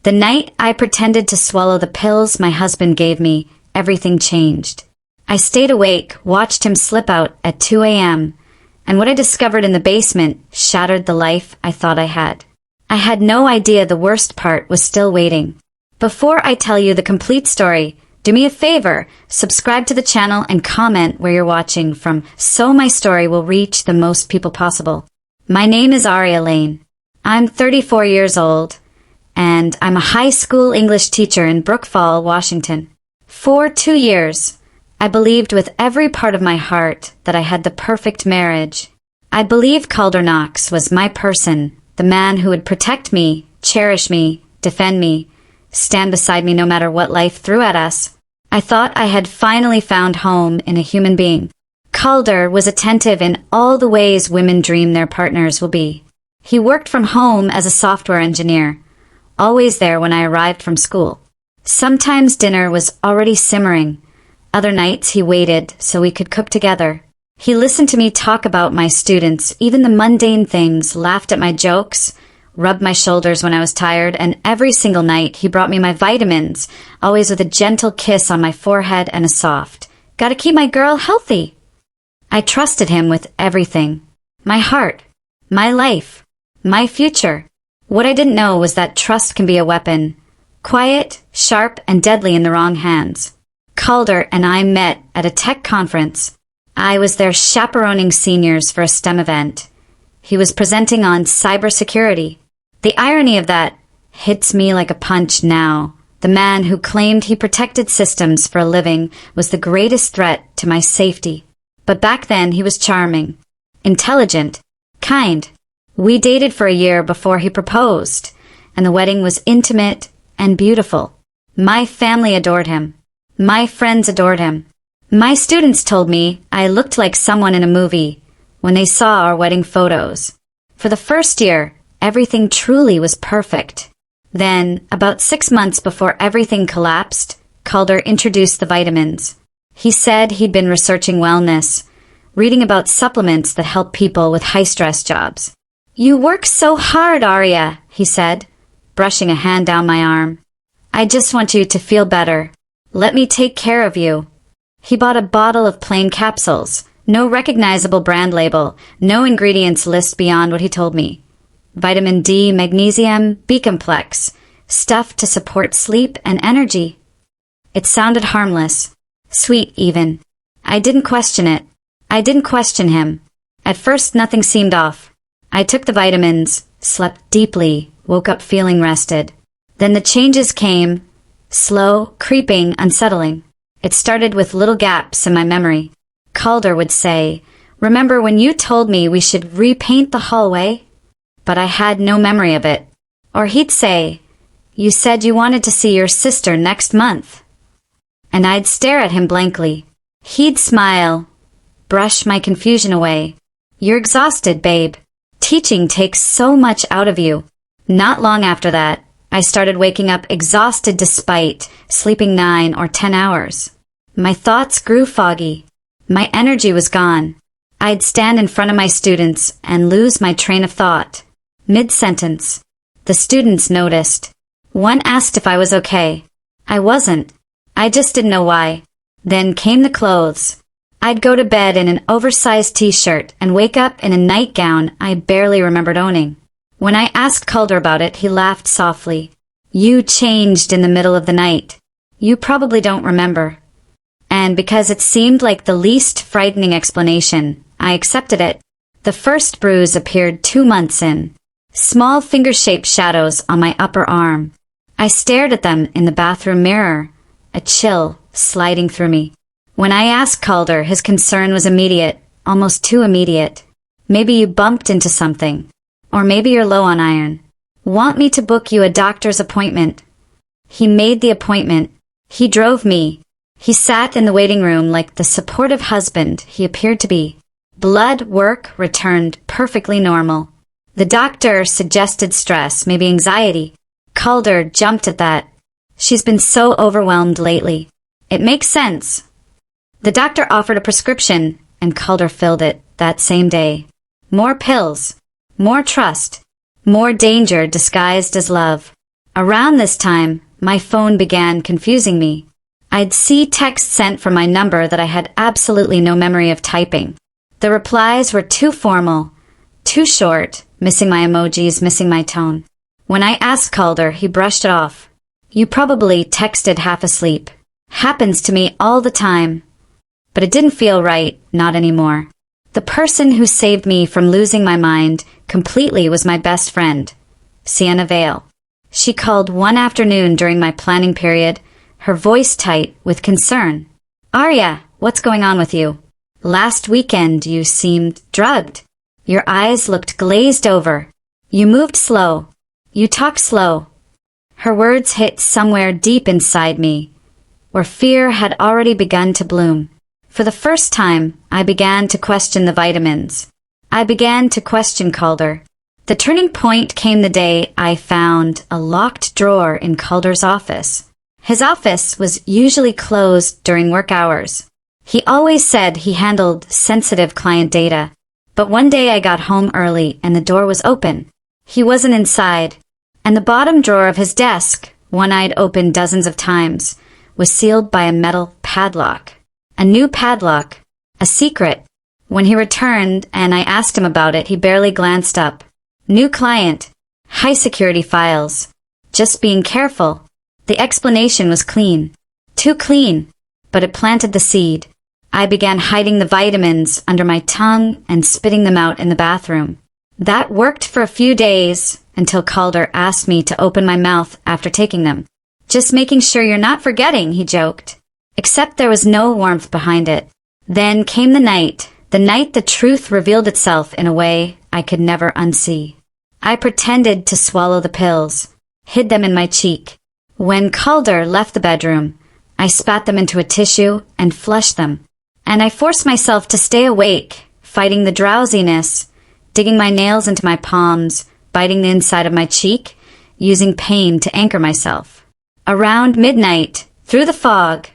The night I pretended to swallow the pills my husband gave me, everything changed. I stayed awake, watched him slip out at 2 a.m., and what I discovered in the basement shattered the life I thought I had. I had no idea the worst part was still waiting. Before I tell you the complete story, do me a favor, subscribe to the channel and comment where you're watching from so my story will reach the most people possible. My name is Aria Lane. I'm 34 years old, and I'm a high school English teacher in Brookfall, Washington. For 2 years, I believed with every part of my heart that I had the perfect marriage. I believed Calder Knox was my person, the man who would protect me, cherish me, defend me, stand beside me no matter what life threw at us. I thought I had finally found home in a human being. Calder was attentive in all the ways women dream their partners will be. He worked from home as a software engineer, always there when I arrived from school. Sometimes dinner was already simmering. Other nights he waited so we could cook together. He listened to me talk about my students, even the mundane things, laughed at my jokes, rubbed my shoulders when I was tired, and every single night he brought me my vitamins, always with a gentle kiss on my forehead and a soft, "Gotta keep my girl healthy." I trusted him with everything. My heart, my life, my future. What I didn't know was that trust can be a weapon, quiet, sharp, and deadly in the wrong hands. Calder and I met at a tech conference. I was there chaperoning seniors for a STEM event. He was presenting on cybersecurity. The irony of that hits me like a punch now. The man who claimed he protected systems for a living was the greatest threat to my safety. But back then he was charming, intelligent, kind. We dated for a year before he proposed, and the wedding was intimate and beautiful. My family adored him. My friends adored him. My students told me I looked like someone in a movie when they saw our wedding photos. For the first year, everything truly was perfect. Then, about 6 months before everything collapsed, Calder introduced the vitamins. He said he'd been researching wellness, reading about supplements that help people with high-stress jobs. "You work so hard, Aria," he said, brushing a hand down my arm. "I just want you to feel better. Let me take care of you." He bought a bottle of plain capsules, no recognizable brand label, no ingredients list beyond what he told me. Vitamin D, magnesium, B-complex, stuff to support sleep and energy. It sounded harmless, sweet even. I didn't question it. I didn't question him. At first nothing seemed off. I took the vitamins, slept deeply, woke up feeling rested. Then the changes came, slow, creeping, unsettling. It started with little gaps in my memory. Calder would say, "Remember when you told me we should repaint the hallway?" But I had no memory of it. Or he'd say, "You said you wanted to see your sister next month." And I'd stare at him blankly. He'd smile, brush my confusion away. "You're exhausted, babe. Teaching takes so much out of you." Not long after that, I started waking up exhausted despite sleeping 9 or 10 hours. My thoughts grew foggy. My energy was gone. I'd stand in front of my students and lose my train of thought. Mid-sentence. The students noticed. One asked if I was okay. I wasn't. I just didn't know why. Then came the clothes. I'd go to bed in an oversized t-shirt and wake up in a nightgown I barely remembered owning. When I asked Calder about it, he laughed softly. "You changed in the middle of the night. You probably don't remember." And because it seemed like the least frightening explanation, I accepted it. The first bruise appeared 2 months in. Small finger-shaped shadows on my upper arm. I stared at them in the bathroom mirror, a chill sliding through me. When I asked Calder, his concern was immediate, almost too immediate. "Maybe you bumped into something. Or maybe you're low on iron. Want me to book you a doctor's appointment?" He made the appointment. He drove me. He sat in the waiting room like the supportive husband he appeared to be. Blood work returned perfectly normal. The doctor suggested stress, maybe anxiety. Calder jumped at that. "She's been so overwhelmed lately. It makes sense." The doctor offered a prescription, and Calder filled it that same day. More pills. More trust. More danger disguised as love. Around this time, my phone began confusing me. I'd see texts sent from my number that I had absolutely no memory of typing. The replies were too formal, too short, missing my emojis, missing my tone. When I asked Calder, he brushed it off. You probably texted half asleep. Happens to me all the time. But it didn't feel right, not anymore. The person who saved me from losing my mind completely was my best friend, Sienna Vale. She called one afternoon during my planning period, her voice tight with concern. Arya, what's going on with you? Last weekend you seemed drugged. Your eyes looked glazed over. You moved slow. You talked slow. Her words hit somewhere deep inside me, where fear had already begun to bloom. For the first time, I began to question the vitamins. I began to question Calder. The turning point came the day I found a locked drawer in Calder's office. His office was usually closed during work hours. He always said he handled sensitive client data. But one day I got home early and the door was open. He wasn't inside. And the bottom drawer of his desk, one I'd opened dozens of times, was sealed by a metal padlock. A new padlock. A secret. When he returned and I asked him about it, he barely glanced up. New client. High security files. Just being careful. The explanation was clean. Too clean. But it planted the seed. I began hiding the vitamins under my tongue and spitting them out in the bathroom. That worked for a few days until Calder asked me to open my mouth after taking them. Just making sure you're not forgetting, he joked. Except there was no warmth behind it. Then came the night the truth revealed itself in a way I could never unsee. I pretended to swallow the pills, hid them in my cheek. When Calder left the bedroom, I spat them into a tissue and flushed them. And I forced myself to stay awake, fighting the drowsiness, digging my nails into my palms, biting the inside of my cheek, using pain to anchor myself. Around midnight, through the fog,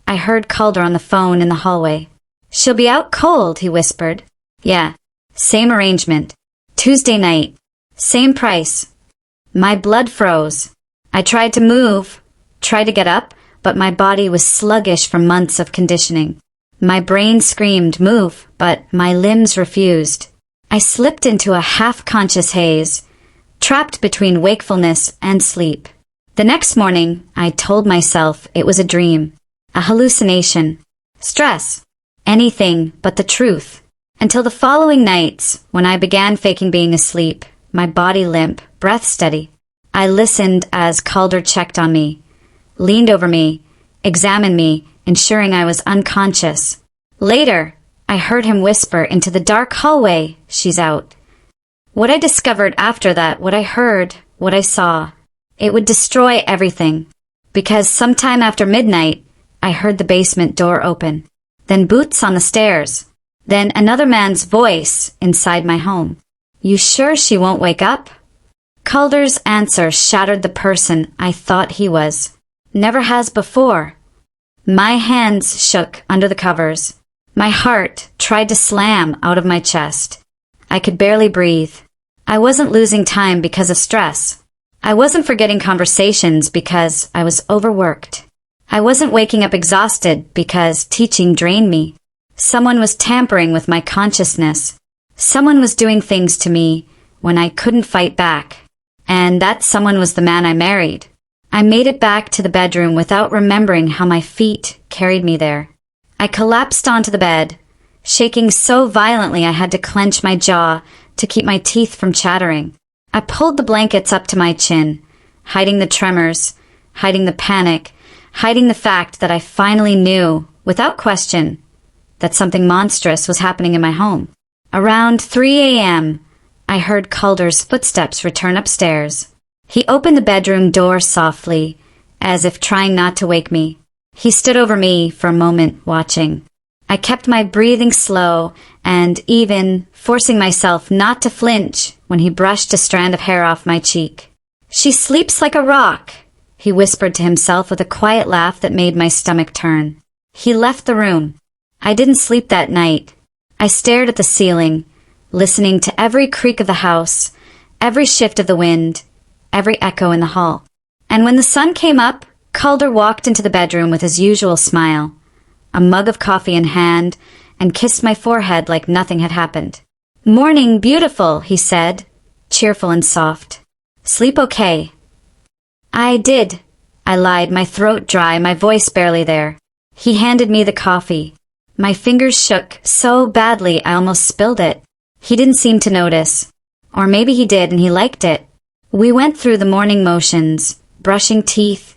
I heard Calder on the phone in the hallway. She'll be out cold, he whispered. Yeah, same arrangement. Tuesday night. Same price. My blood froze. I tried to move, tried to get up, but my body was sluggish from months of conditioning. My brain screamed, move, but my limbs refused. I slipped into a half-conscious haze, trapped between wakefulness and sleep. The next morning, I told myself it was a dream, a hallucination, stress, anything but the truth. Until the following nights, when I began faking being asleep, my body limp, breath steady. I listened as Calder checked on me, leaned over me, examined me, ensuring I was unconscious. Later, I heard him whisper into the dark hallway, she's out. What I discovered after that, what I heard, what I saw, it would destroy everything. Because sometime after midnight, I heard the basement door open. Then boots on the stairs. Then another man's voice inside my home. You sure she won't wake up? Calder's answer shattered the person I thought he was. Never has before. My hands shook under the covers. My heart tried to slam out of my chest. I could barely breathe. I wasn't losing time because of stress. I wasn't forgetting conversations because I was overworked. I wasn't waking up exhausted because teaching drained me. Someone was tampering with my consciousness. Someone was doing things to me when I couldn't fight back. And that someone was the man I married. I made it back to the bedroom without remembering how my feet carried me there. I collapsed onto the bed, shaking so violently I had to clench my jaw to keep my teeth from chattering. I pulled the blankets up to my chin, hiding the tremors, hiding the panic, hiding the fact that I finally knew, without question, that something monstrous was happening in my home. Around 3 a.m., I heard Calder's footsteps return upstairs. He opened the bedroom door softly, as if trying not to wake me. He stood over me for a moment, watching. I kept my breathing slow and even forcing myself not to flinch when he brushed a strand of hair off my cheek. She sleeps like a rock, he whispered to himself with a quiet laugh that made my stomach turn. He left the room. I didn't sleep that night. I stared at the ceiling, listening to every creak of the house, every shift of the wind, every echo in the hall. And when the sun came up, Calder walked into the bedroom with his usual smile, a mug of coffee in hand, and kissed my forehead like nothing had happened. "Morning, beautiful," he said, cheerful and soft. "Sleep okay?" "I did," I lied, my throat dry, my voice barely there. He handed me the coffee. My fingers shook so badly I almost spilled it. He didn't seem to notice. Or maybe he did and he liked it. We went through the morning motions, brushing teeth,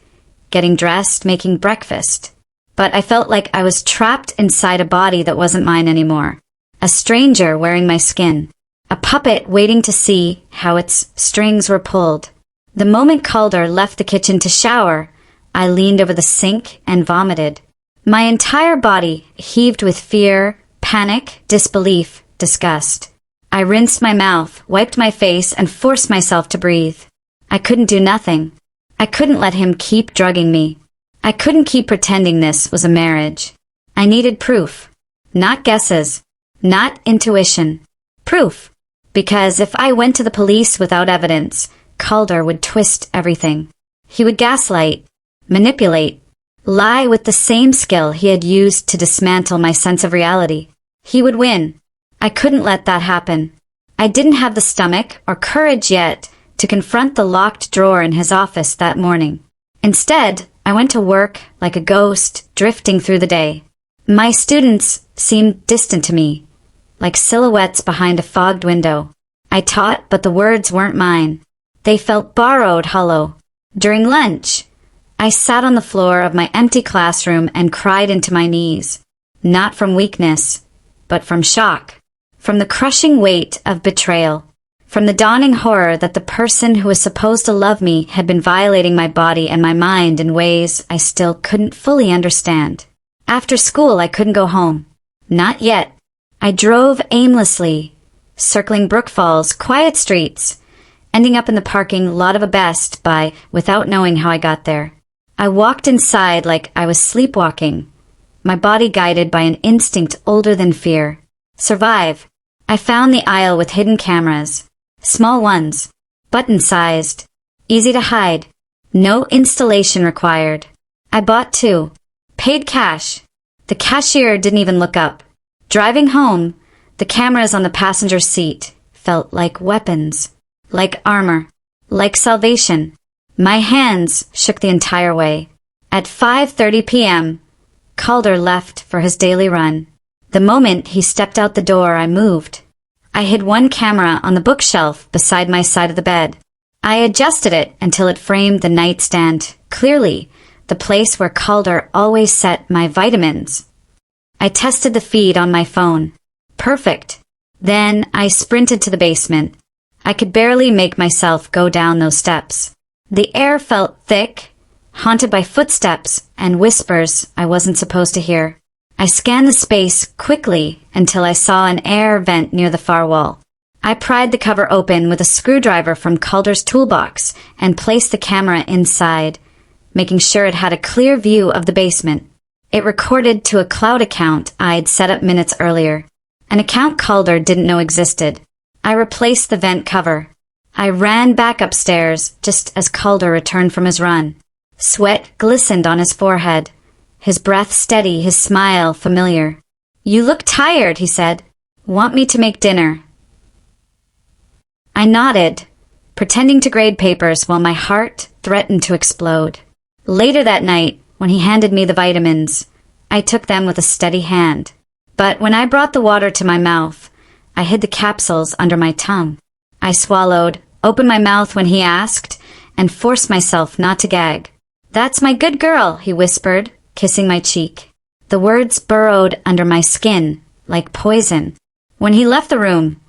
getting dressed, making breakfast. But I felt like I was trapped inside a body that wasn't mine anymore. A stranger wearing my skin. A puppet waiting to see how its strings were pulled. The moment Calder left the kitchen to shower, I leaned over the sink and vomited. My entire body heaved with fear, panic, disbelief, disgust. I rinsed my mouth, wiped my face, and forced myself to breathe. I couldn't do nothing. I couldn't let him keep drugging me. I couldn't keep pretending this was a marriage. I needed proof. Not guesses. Not intuition. Proof. Because if I went to the police without evidence, Calder would twist everything. He would gaslight, manipulate, lie with the same skill he had used to dismantle my sense of reality. He would win. I couldn't let that happen. I didn't have the stomach or courage yet to confront the locked drawer in his office that morning. Instead, I went to work like a ghost, drifting through the day. My students seemed distant to me, like silhouettes behind a fogged window. I taught, but the words weren't mine. They felt borrowed, hollow. During lunch, I sat on the floor of my empty classroom and cried into my knees. Not from weakness, but from shock. From the crushing weight of betrayal. From the dawning horror that the person who was supposed to love me had been violating my body and my mind in ways I still couldn't fully understand. After school, I couldn't go home. Not yet. I drove aimlessly, circling Brook Falls' quiet streets, ending up in the parking lot of a Best Buy without knowing how I got there. I walked inside like I was sleepwalking, my body guided by an instinct older than fear. Survive. I found the aisle with hidden cameras. Small ones, button-sized, easy to hide, no installation required. I bought 2, paid cash. The cashier didn't even look up. Driving home, the cameras on the passenger seat felt like weapons, like armor, like salvation. My hands shook the entire way. At 5:30 p.m., Calder left for his daily run. The moment he stepped out the door, I moved. I hid one camera on the bookshelf beside my side of the bed. I adjusted it until it framed the nightstand, clearly the place where Calder always set my vitamins. I tested the feed on my phone. Perfect. Then I sprinted to the basement. I could barely make myself go down those steps. The air felt thick, haunted by footsteps and whispers I wasn't supposed to hear. I scanned the space quickly until I saw an air vent near the far wall. I pried the cover open with a screwdriver from Calder's toolbox and placed the camera inside, making sure it had a clear view of the basement. It recorded to a cloud account I'd set up minutes earlier, an account Calder didn't know existed. I replaced the vent cover. I ran back upstairs just as Calder returned from his run. Sweat glistened on his forehead. His breath steady, his smile familiar. "You look tired," he said. "Want me to make dinner?" I nodded, pretending to grade papers while my heart threatened to explode. Later that night, when he handed me the vitamins, I took them with a steady hand. But when I brought the water to my mouth, I hid the capsules under my tongue. I swallowed, opened my mouth when he asked, and forced myself not to gag. "That's my good girl," he whispered, kissing my cheek. The words burrowed under my skin, like poison. When he left the room,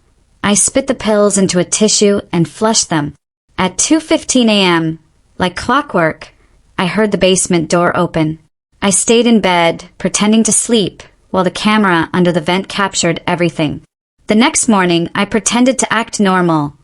I spit the pills into a tissue and flushed them. At 2:15 a.m., like clockwork, I heard the basement door open. I stayed in bed, pretending to sleep, while the camera under the vent captured everything. The next morning, I pretended to act normal,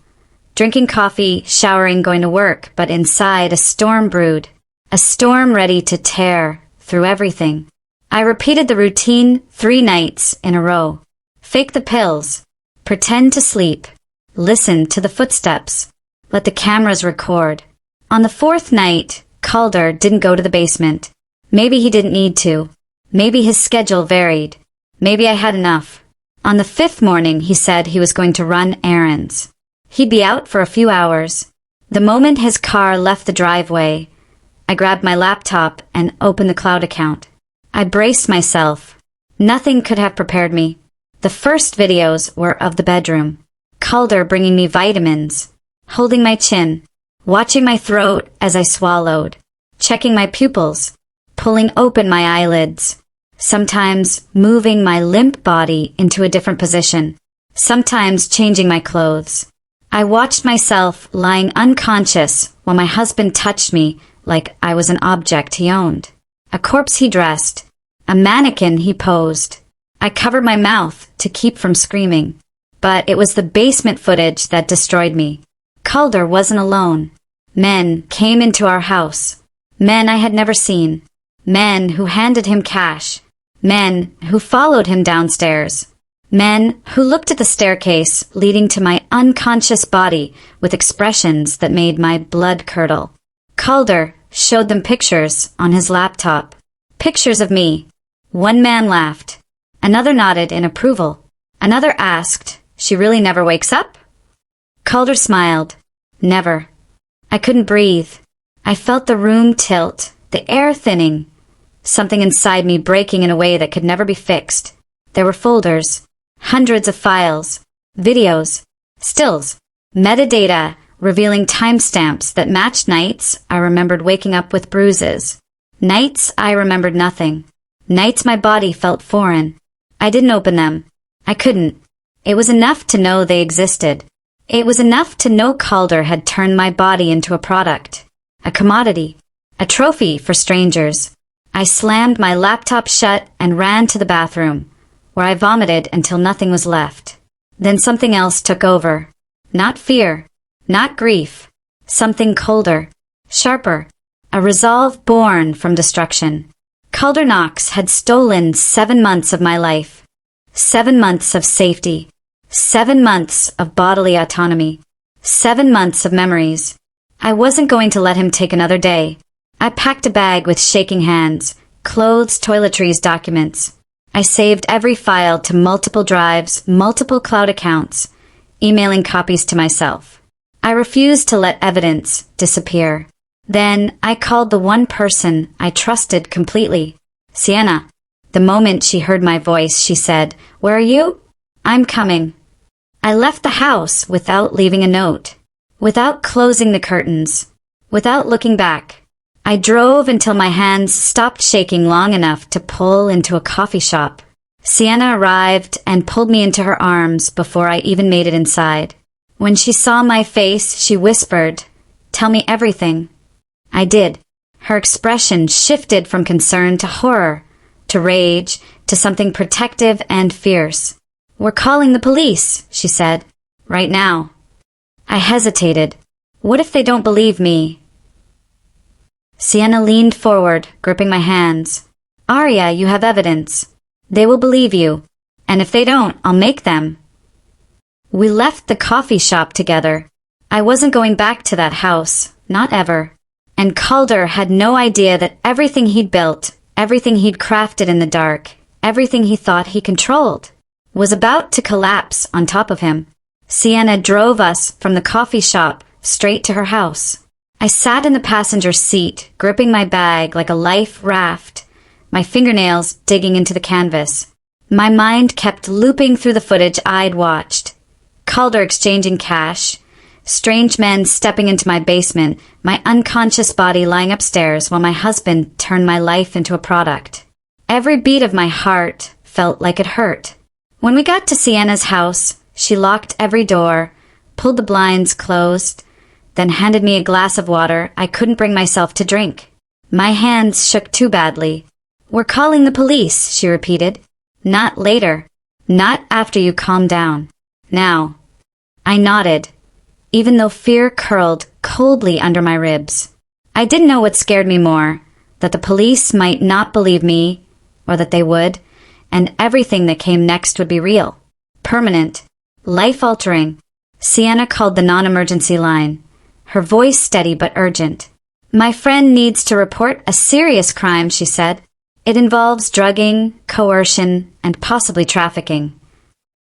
drinking coffee, showering, going to work, but inside a storm brewed, a storm ready to tear through everything. I repeated the routine 3 nights in a row. Fake the pills, pretend to sleep, listen to the footsteps, let the cameras record. On the fourth night, Calder didn't go to the basement. Maybe he didn't need to. Maybe his schedule varied. Maybe I had enough. On the fifth morning, he said he was going to run errands. He'd be out for a few hours. The moment his car left the driveway, I grabbed my laptop and opened the cloud account. I braced myself. Nothing could have prepared me. The first videos were of the bedroom. Calder bringing me vitamins, holding my chin, watching my throat as I swallowed, checking my pupils, pulling open my eyelids, sometimes moving my limp body into a different position, sometimes changing my clothes. I watched myself lying unconscious while my husband touched me like I was an object he owned. A corpse he dressed, a mannequin he posed. I covered my mouth to keep from screaming, but it was the basement footage that destroyed me. Calder wasn't alone. Men came into our house. Men I had never seen. Men who handed him cash. Men who followed him downstairs. Men who looked at the staircase leading to my unconscious body with expressions that made my blood curdle. Calder showed them pictures on his laptop. Pictures of me. One man laughed. Another nodded in approval. Another asked, "She really never wakes up?" Calder smiled. Never. I couldn't breathe. I felt the room tilt, the air thinning. Something inside me breaking in a way that could never be fixed. There were folders. Hundreds of files, videos, stills, metadata revealing timestamps that matched nights I remembered waking up with bruises. Nights I remembered nothing. Nights my body felt foreign. I didn't open them. I couldn't. It was enough to know they existed. It was enough to know Calder had turned my body into a product, a commodity, a trophy for strangers. I slammed my laptop shut and ran to the bathroom, where I vomited until nothing was left. Then something else took over. Not fear, not grief, something colder, sharper, a resolve born from destruction. Calder Knox had stolen 7 months of my life. 7 months of safety. 7 months of bodily autonomy. 7 months of memories. I wasn't going to let him take another day. I packed a bag with shaking hands, clothes, toiletries, documents. I saved every file to multiple drives, multiple cloud accounts, emailing copies to myself. I refused to let evidence disappear. Then I called the one person I trusted completely, Sienna. The moment she heard my voice, she said, "Where are you?" "I'm coming." I left the house without leaving a note, without closing the curtains, without looking back. I drove until my hands stopped shaking long enough to pull into a coffee shop. Sienna arrived and pulled me into her arms before I even made it inside. When she saw my face, she whispered, "Tell me everything." I did. Her expression shifted from concern to horror, to rage, to something protective and fierce. "We're calling the police," she said. "Right now." I hesitated. What if they don't believe me? Sienna leaned forward, gripping my hands. "Arya, you have evidence. They will believe you. And if they don't, I'll make them." We left the coffee shop together. I wasn't going back to that house, not ever. And Calder had no idea that everything he'd built, everything he'd crafted in the dark, everything he thought he controlled, was about to collapse on top of him. Sienna drove us from the coffee shop straight to her house. I sat in the passenger seat, gripping my bag like a life raft, my fingernails digging into the canvas. My mind kept looping through the footage I'd watched. Calder exchanging cash, strange men stepping into my basement, my unconscious body lying upstairs while my husband turned my life into a product. Every beat of my heart felt like it hurt. When we got to Sienna's house, she locked every door, pulled the blinds closed, then handed me a glass of water I couldn't bring myself to drink. My hands shook too badly. "We're calling the police," she repeated. "Not later. Not after you calm down. Now." I nodded, even though fear curled coldly under my ribs. I didn't know what scared me more, that the police might not believe me, or that they would, and everything that came next would be real, permanent, life-altering. Sienna called the non-emergency line. her voice steady but urgent. My friend needs to report a serious crime, she said. It involves drugging, coercion, and possibly trafficking.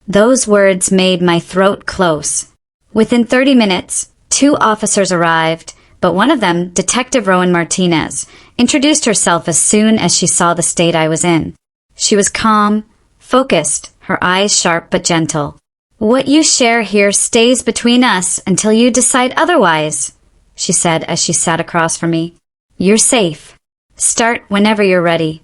Those words made my throat close. Within 30 minutes, 2 officers arrived, but one of them, Detective Rowan Martinez, introduced herself as soon as she saw the state I was in. She was calm, focused, her eyes sharp but gentle. What you share here stays between us until you decide otherwise, she said as she sat across from me. You're safe. Start whenever you're ready.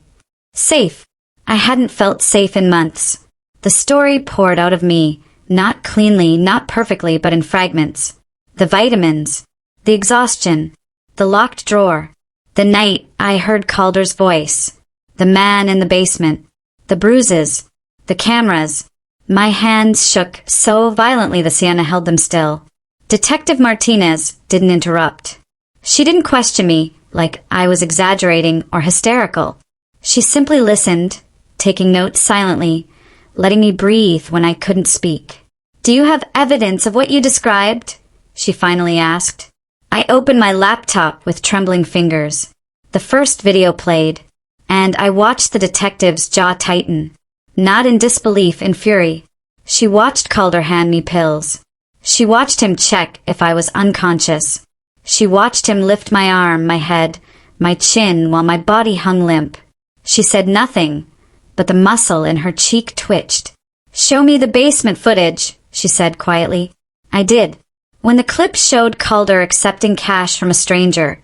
Safe. I hadn't felt safe in months. The story poured out of me, not cleanly, not perfectly, but in fragments. The vitamins, the exhaustion, the locked drawer, the night I heard Calder's voice, the man in the basement, the bruises, the cameras. My hands shook so violently the Sienna held them still. Detective Martinez didn't interrupt. She didn't question me like I was exaggerating or hysterical. She simply listened, taking notes silently, letting me breathe when I couldn't speak. Do you have evidence of what you described? She finally asked. I opened my laptop with trembling fingers. The first video played, and I watched the detective's jaw tighten. Not in disbelief, in fury. She watched Calder hand me pills. She watched him check if I was unconscious. She watched him lift my arm, my head, my chin while my body hung limp. She said nothing, but the muscle in her cheek twitched. Show me the basement footage, she said quietly. I did. When the clip showed Calder accepting cash from a stranger,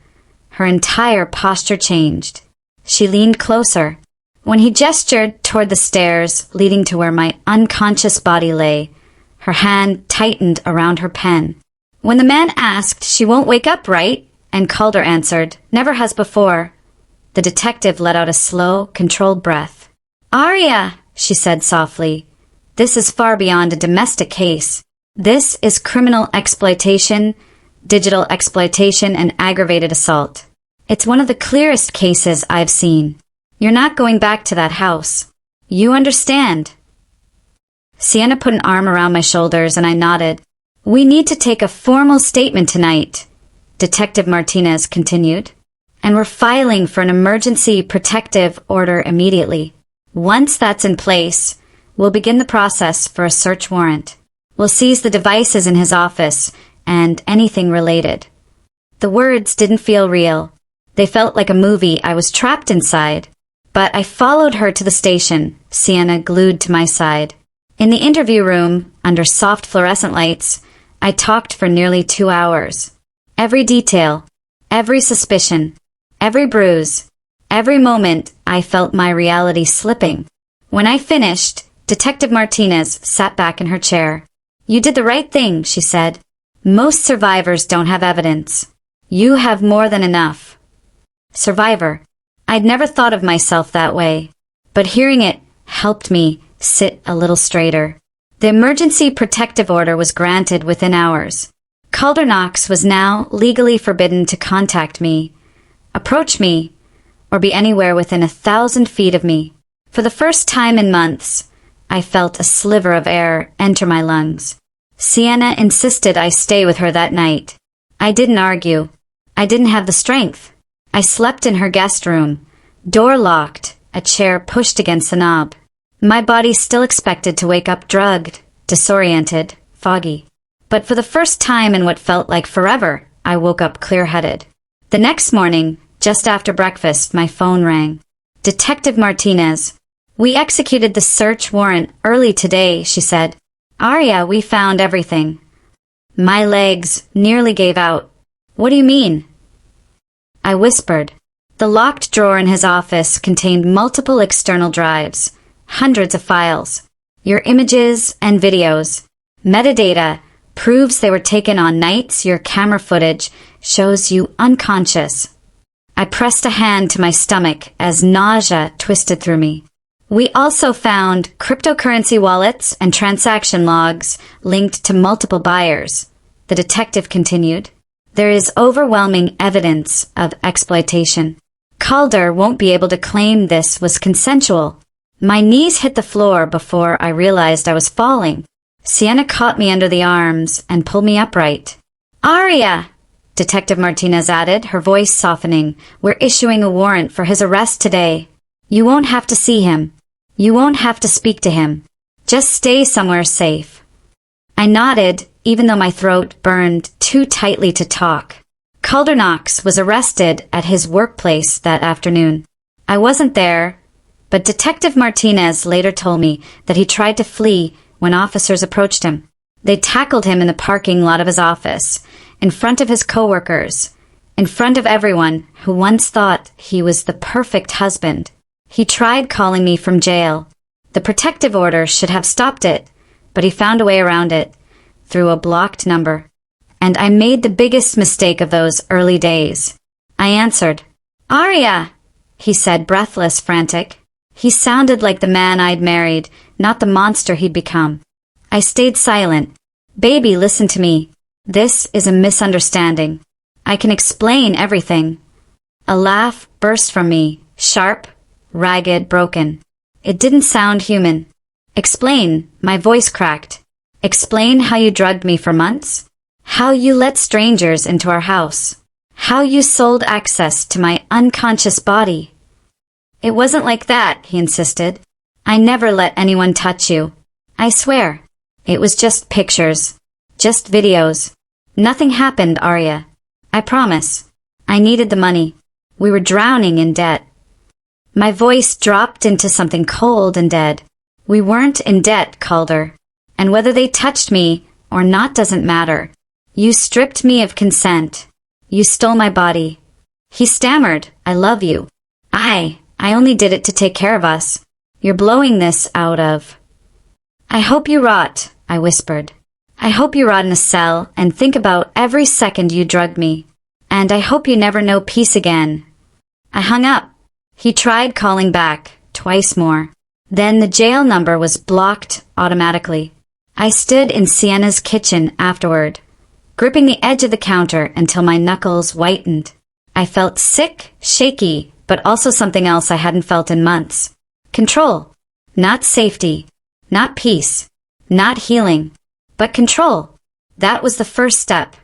her entire posture changed. She leaned closer. When he gestured toward the stairs leading to where my unconscious body lay, her hand tightened around her pen. When the man asked, she won't wake up, right? And Calder answered, never has before. The detective let out a slow, controlled breath. Arya, she said softly, this is far beyond a domestic case. This is criminal exploitation, digital exploitation, and aggravated assault. It's one of the clearest cases I've seen. You're not going back to that house. You understand. Sienna put an arm around my shoulders and I nodded. We need to take a formal statement tonight, Detective Martinez continued. And we're filing for an emergency protective order immediately. Once that's in place, we'll begin the process for a search warrant. We'll seize the devices in his office and anything related. The words didn't feel real. They felt like a movie I was trapped inside. But I followed her to the station, Sienna glued to my side. In the interview room, under soft fluorescent lights, I talked for nearly 2 hours. Every detail, every suspicion, every bruise, every moment I felt my reality slipping. When I finished, Detective Martinez sat back in her chair. You did the right thing, she said. Most survivors don't have evidence. You have more than enough. Survivor. I'd never thought of myself that way, but hearing it helped me sit a little straighter. The emergency protective order was granted within hours. Calder Knox was now legally forbidden to contact me, approach me, or be anywhere within 1,000 feet of me. For the first time in months, I felt a sliver of air enter my lungs. Sienna insisted I stay with her that night. I didn't argue. I didn't have the strength. I slept in her guest room, door locked, a chair pushed against the knob. My body still expected to wake up drugged, disoriented, foggy. But for the first time in what felt like forever, I woke up clear-headed. The next morning, just after breakfast, my phone rang. Detective Martinez. We executed the search warrant early today, she said. Arya, we found everything. My legs nearly gave out. What do you mean? I whispered. The locked drawer in his office contained multiple external drives, hundreds of files. Your images and videos. Metadata proves they were taken on nights your camera footage shows you unconscious. I pressed a hand to my stomach as nausea twisted through me. We also found cryptocurrency wallets and transaction logs linked to multiple buyers, the detective continued. There is overwhelming evidence of exploitation. Calder won't be able to claim this was consensual. My knees hit the floor before I realized I was falling. Sienna caught me under the arms and pulled me upright. Arya! Detective Martinez added, her voice softening. "We're issuing a warrant for his arrest today. You won't have to see him. You won't have to speak to him. Just stay somewhere safe." I nodded, even though my throat burned too tightly to talk. Calder Knox was arrested at his workplace that afternoon. I wasn't there, but Detective Martinez later told me that he tried to flee when officers approached him. They tackled him in the parking lot of his office, in front of his coworkers, in front of everyone who once thought he was the perfect husband. He tried calling me from jail. The protective order should have stopped it, but he found a way around it, through a blocked number. And I made the biggest mistake of those early days. I answered. "Aria," he said, breathless, frantic. He sounded like the man I'd married, not the monster he'd become. I stayed silent. "Baby, listen to me. This is a misunderstanding. I can explain everything." A laugh burst from me, sharp, ragged, broken. It didn't sound human. "Explain," my voice cracked. "Explain how you drugged me for months? How you let strangers into our house? How you sold access to my unconscious body?" "It wasn't like that," he insisted. "I never let anyone touch you. I swear. It was just pictures. Just videos. Nothing happened, Aria. I promise. I needed the money. We were drowning in debt." My voice dropped into something cold and dead. "We weren't in debt, Calder. And whether they touched me or not doesn't matter. You stripped me of consent. You stole my body." He stammered, "I love you. I only did it to take care of us. You're blowing this out of." "I hope you rot," I whispered. "I hope you rot in a cell and think about every second you drugged me. And I hope you never know peace again." I hung up. He tried calling back, twice more. Then the jail number was blocked automatically. I stood in Sienna's kitchen afterward, gripping the edge of the counter until my knuckles whitened. I felt sick, shaky, but also something else I hadn't felt in months. Control. Not safety. Not peace. Not healing. But control. That was the first step.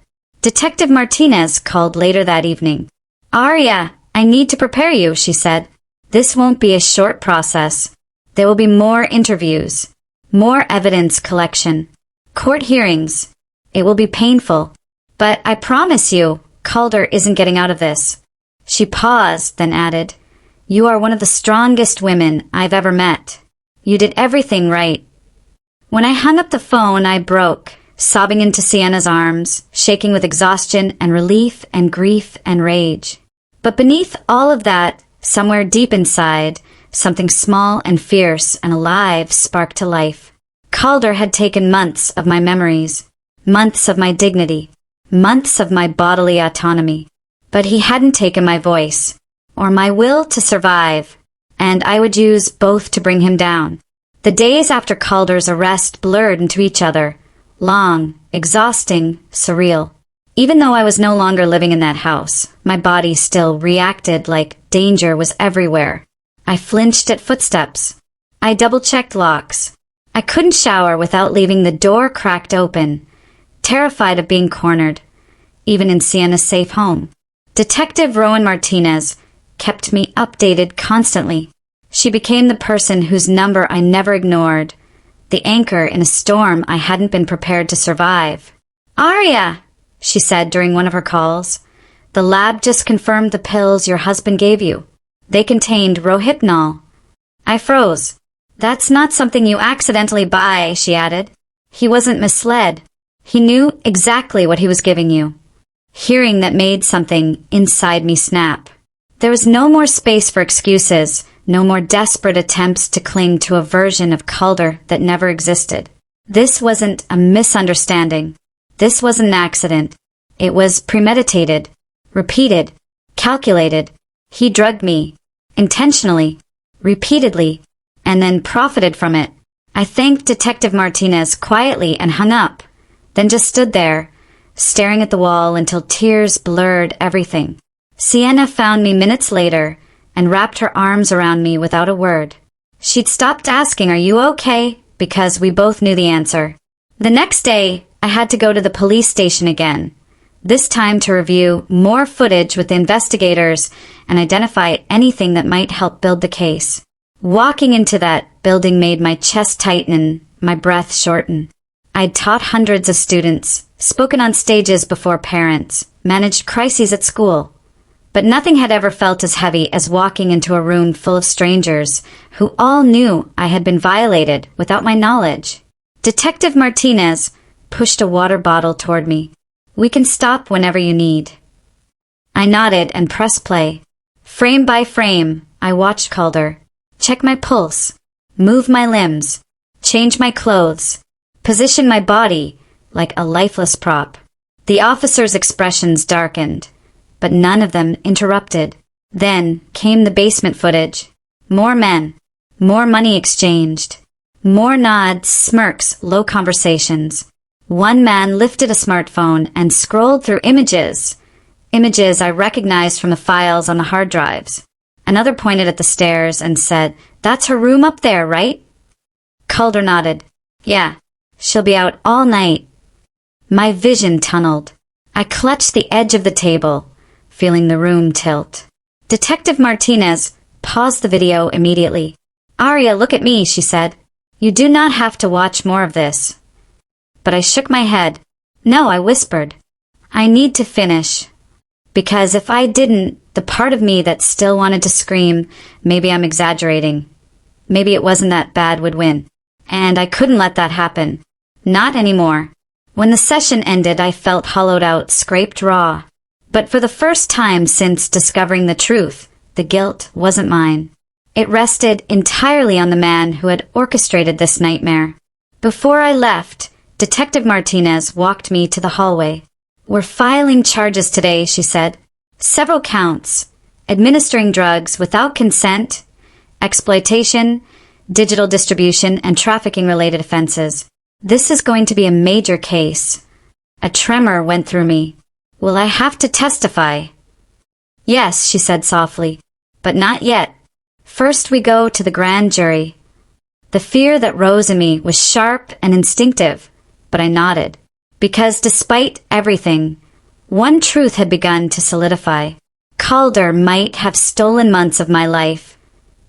Detective Martinez called later that evening. "Aria, I need to prepare you," she said. "This won't be a short process. There will be more interviews. More evidence collection. Court hearings. It will be painful. But I promise you, Calder isn't getting out of this." She paused, then added, "You are one of the strongest women I've ever met. You did everything right." When I hung up the phone, I broke, sobbing into Sienna's arms, shaking with exhaustion and relief and grief and rage. But beneath all of that, somewhere deep inside, something small and fierce and alive sparked to life. Calder had taken months of my memories, months of my dignity, months of my bodily autonomy. But he hadn't taken my voice, or my will to survive, and I would use both to bring him down. The days after Calder's arrest blurred into each other, long, exhausting, surreal. Even though I was no longer living in that house, my body still reacted like danger was everywhere. I flinched at footsteps. I double-checked locks. I couldn't shower without leaving the door cracked open, terrified of being cornered, even in Sienna's safe home. Detective Rowan Martinez kept me updated constantly. She became the person whose number I never ignored, the anchor in a storm I hadn't been prepared to survive. "Aria," she said during one of her calls, "the lab just confirmed the pills your husband gave you. They contained Rohypnol." I froze. "That's not something you accidentally buy," she added. "He wasn't misled. He knew exactly what he was giving you." Hearing that made something inside me snap. There was no more space for excuses, no more desperate attempts to cling to a version of Calder that never existed. This wasn't a misunderstanding. This wasn't an accident. It was premeditated, repeated, calculated. He drugged me, intentionally, repeatedly, and then profited from it. I thanked Detective Martinez quietly and hung up, then just stood there, staring at the wall until tears blurred everything. Sienna found me minutes later and wrapped her arms around me without a word. She'd stopped asking, "Are you okay?" because we both knew the answer. The next day, I had to go to the police station again, this time to review more footage with the investigators and identify anything that might help build the case. Walking into that building made my chest tighten and my breath shorten. I'd taught hundreds of students, spoken on stages before parents, managed crises at school. But nothing had ever felt as heavy as walking into a room full of strangers who all knew I had been violated without my knowledge. Detective Martinez pushed a water bottle toward me. "We can stop whenever you need." I nodded and pressed play. Frame by frame, I watched Calder. Check my pulse, move my limbs, change my clothes, position my body like a lifeless prop. The officers' expressions darkened, but none of them interrupted. Then came the basement footage. More men, more money exchanged, more nods, smirks, low conversations. One man lifted a smartphone and scrolled through images I recognized from the files on the hard drives. Another pointed at the stairs and said, "That's her room up there, right?" Calder nodded. "Yeah, she'll be out all night." My vision tunneled. I clutched the edge of the table, feeling the room tilt. Detective Martinez paused the video immediately. "Aria, look at me," she said. "You do not have to watch more of this." But I shook my head. "No," I whispered. "I need to finish. Because if I didn't, the part of me that still wanted to scream, maybe I'm exaggerating. Maybe it wasn't that bad would win. And I couldn't let that happen. Not anymore." When the session ended, I felt hollowed out, scraped raw. But for the first time since discovering the truth, the guilt wasn't mine. It rested entirely on the man who had orchestrated this nightmare. Before I left, Detective Martinez walked me to the hallway. "We're filing charges today," she said. "Several counts. Administering drugs without consent, exploitation, digital distribution, and trafficking-related offenses. This is going to be a major case." A tremor went through me. "Will I have to testify?" "Yes," she said softly, "but not yet. First we go to the grand jury." The fear that rose in me was sharp and instinctive, but I nodded. Because despite everything, one truth had begun to solidify. Calder might have stolen months of my life,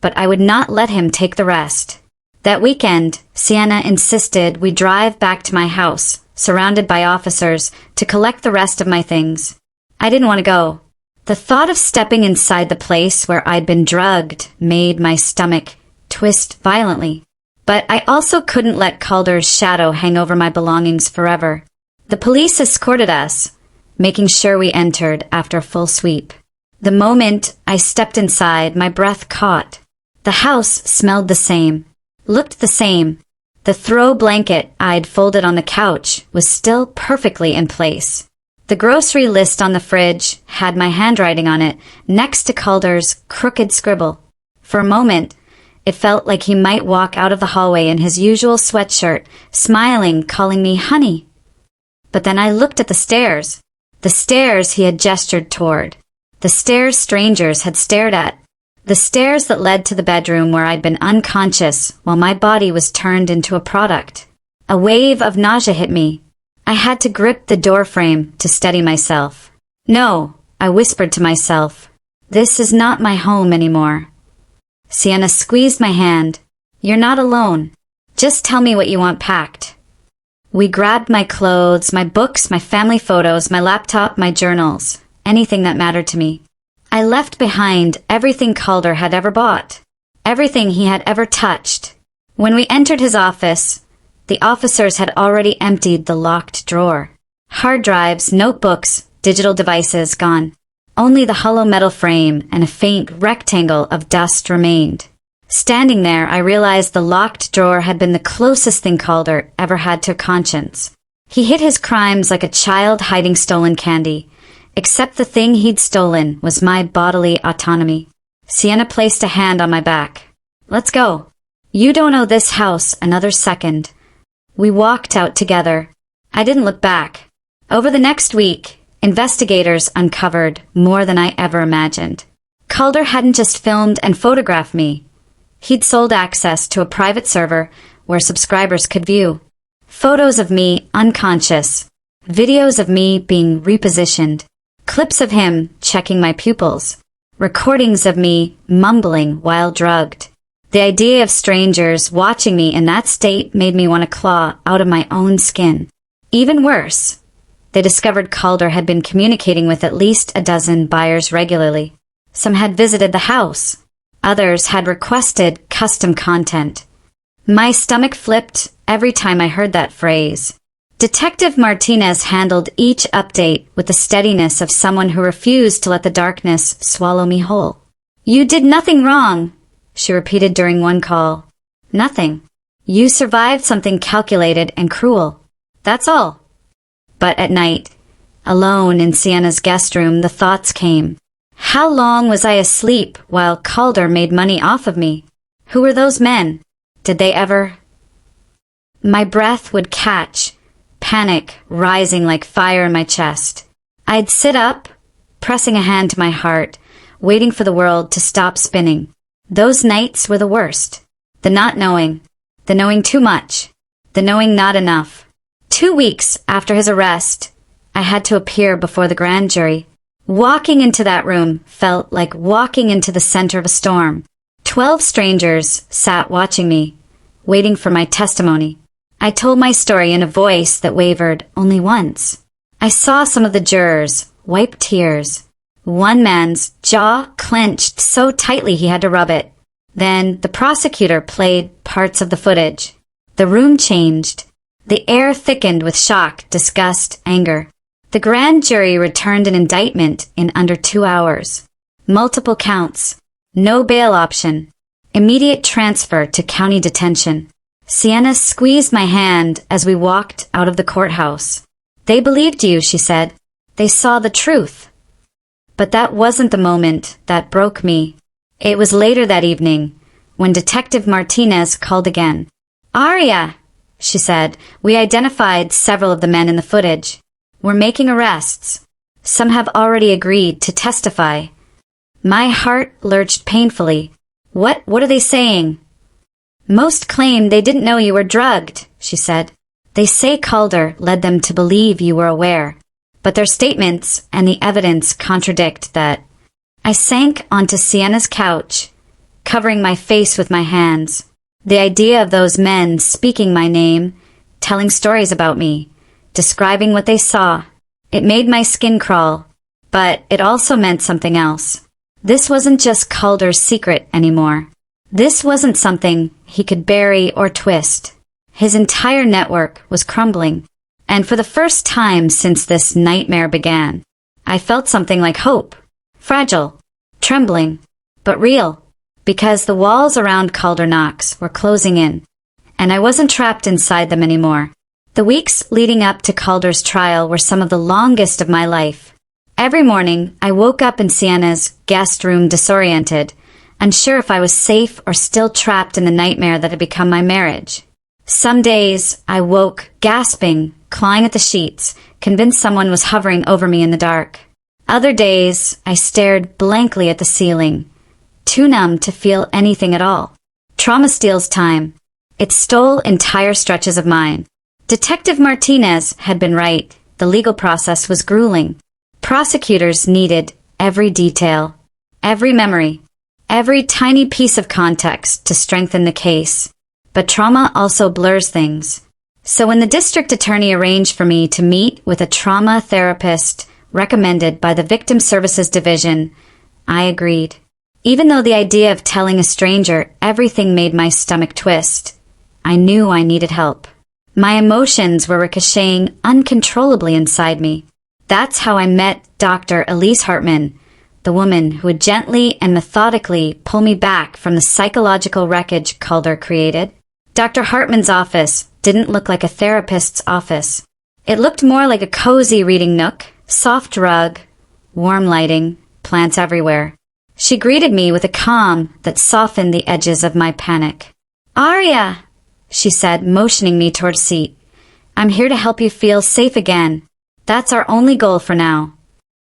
but I would not let him take the rest. That weekend, Sienna insisted we drive back to my house, surrounded by officers, to collect the rest of my things. I didn't want to go. The thought of stepping inside the place where I'd been drugged made my stomach twist violently. But I also couldn't let Calder's shadow hang over my belongings forever. The police escorted us, making sure we entered after a full sweep. The moment I stepped inside, my breath caught. The house smelled the same, looked the same. The throw blanket I'd folded on the couch was still perfectly in place. The grocery list on the fridge had my handwriting on it, next to Calder's crooked scribble. For a moment, it felt like he might walk out of the hallway in his usual sweatshirt, smiling, calling me honey. But then I looked at the stairs he had gestured toward, the stairs strangers had stared at, the stairs that led to the bedroom where I'd been unconscious while my body was turned into a product. A wave of nausea hit me. I had to grip the doorframe to steady myself. "No," I whispered to myself. "This is not my home anymore." Sienna squeezed my hand. "You're not alone. Just tell me what you want packed." We grabbed my clothes, my books, my family photos, my laptop, my journals, anything that mattered to me. I left behind everything Calder had ever bought, everything he had ever touched. When we entered his office, the officers had already emptied the locked drawer. Hard drives, notebooks, digital devices gone. Only the hollow metal frame and a faint rectangle of dust remained. Standing there, I realized the locked drawer had been the closest thing Calder ever had to a conscience. He hid his crimes like a child hiding stolen candy, except the thing he'd stolen was my bodily autonomy. Sienna placed a hand on my back. "Let's go. You don't owe this house another second." We walked out together. I didn't look back. Over the next week, investigators uncovered more than I ever imagined. Calder hadn't just filmed and photographed me. He'd sold access to a private server where subscribers could view photos of me unconscious, videos of me being repositioned, clips of him checking my pupils, recordings of me mumbling while drugged. The idea of strangers watching me in that state made me want to claw out of my own skin. Even worse, they discovered Calder had been communicating with at least a dozen buyers regularly. Some had visited the house. Others had requested custom content. My stomach flipped every time I heard that phrase. Detective Martinez handled each update with the steadiness of someone who refused to let the darkness swallow me whole. "You did nothing wrong," she repeated during one call. "Nothing. You survived something calculated and cruel. That's all." But at night, alone in Sienna's guest room, the thoughts came. How long was I asleep while Calder made money off of me? Who were those men? Did they ever? My breath would catch, panic rising like fire in my chest. I'd sit up, pressing a hand to my heart, waiting for the world to stop spinning. Those nights were the worst. The not knowing, the knowing too much, the knowing not enough. 2 weeks after his arrest, I had to appear before the grand jury. Walking into that room felt like walking into the center of a storm. 12 strangers sat watching me, waiting for my testimony. I told my story in a voice that wavered only once. I saw some of the jurors wipe tears. One man's jaw clenched so tightly he had to rub it. Then the prosecutor played parts of the footage. The room changed. The air thickened with shock, disgust, anger. The grand jury returned an indictment in under 2 hours. Multiple counts. No bail option. Immediate transfer to county detention. Sienna squeezed my hand as we walked out of the courthouse. "They believed you," she said. "They saw the truth." But that wasn't the moment that broke me. It was later that evening, when Detective Martinez called again. "Aria," she said, "we identified several of the men in the footage. We're making arrests. Some have already agreed to testify." My heart lurched painfully. What are they saying?" "Most claim they didn't know you were drugged," she said. "They say Calder led them to believe you were aware, but their statements and the evidence contradict that." I sank onto Sienna's couch, covering my face with my hands. The idea of those men speaking my name, telling stories about me, describing what they saw, it made my skin crawl, but it also meant something else. This wasn't just Calder's secret anymore. This wasn't something he could bury or twist. His entire network was crumbling, and for the first time since this nightmare began, I felt something like hope. Fragile, trembling, but real, because the walls around Calder Knox were closing in, and I wasn't trapped inside them anymore. The weeks leading up to Calder's trial were some of the longest of my life. Every morning, I woke up in Sienna's guest room disoriented, unsure if I was safe or still trapped in the nightmare that had become my marriage. Some days, I woke gasping, clawing at the sheets, convinced someone was hovering over me in the dark. Other days, I stared blankly at the ceiling, too numb to feel anything at all. Trauma steals time. It stole entire stretches of mine. Detective Martinez had been right. The legal process was grueling. Prosecutors needed every detail, every memory, every tiny piece of context to strengthen the case. But trauma also blurs things. So when the district attorney arranged for me to meet with a trauma therapist recommended by the Victim Services Division, I agreed. Even though the idea of telling a stranger everything made my stomach twist, I knew I needed help. My emotions were ricocheting uncontrollably inside me. That's how I met Dr. Elise Hartman, the woman who would gently and methodically pull me back from the psychological wreckage Calder created. Dr. Hartman's office didn't look like a therapist's office. It looked more like a cozy reading nook, soft rug, warm lighting, plants everywhere. She greeted me with a calm that softened the edges of my panic. "Aria," she said, motioning me toward a seat. "I'm here to help you feel safe again. That's our only goal for now."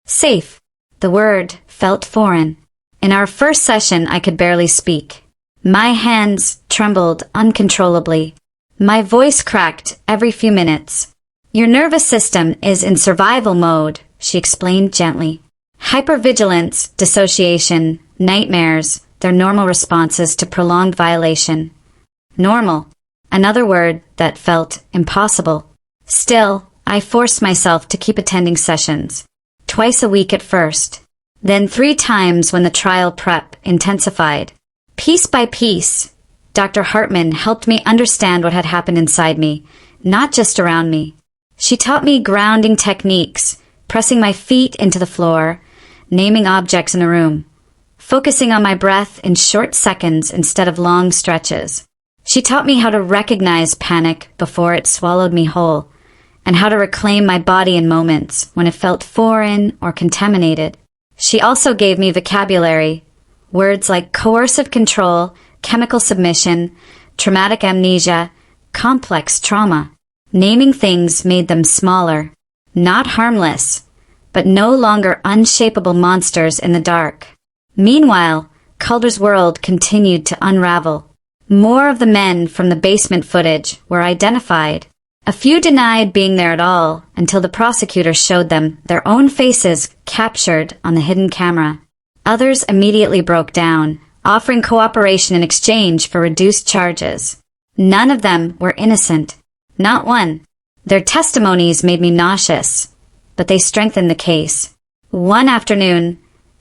Safe. The word felt foreign. In our first session, I could barely speak. My hands trembled uncontrollably. My voice cracked every few minutes. Your nervous system is in survival mode, she explained gently. Hypervigilance, dissociation, nightmares, they're normal responses to prolonged violation. Normal. Another word that felt impossible. Still, I forced myself to keep attending sessions. Twice a week at first. Then 3 times when the trial prep intensified. Piece by piece, Dr. Hartman helped me understand what had happened inside me, not just around me. She taught me grounding techniques, pressing my feet into the floor, naming objects in a room, focusing on my breath in short seconds instead of long stretches. She taught me how to recognize panic before it swallowed me whole, and how to reclaim my body in moments when it felt foreign or contaminated. She also gave me vocabulary, words like coercive control, chemical submission, traumatic amnesia, complex trauma. Naming things made them smaller, not harmless, but no longer unshapable monsters in the dark. Meanwhile, Calder's world continued to unravel. More of the men from the basement footage were identified. A few denied being there at all until the prosecutor showed them their own faces captured on the hidden camera. Others immediately broke down, offering cooperation in exchange for reduced charges. None of them were innocent. Not one. Their testimonies made me nauseous, but they strengthened the case. One afternoon,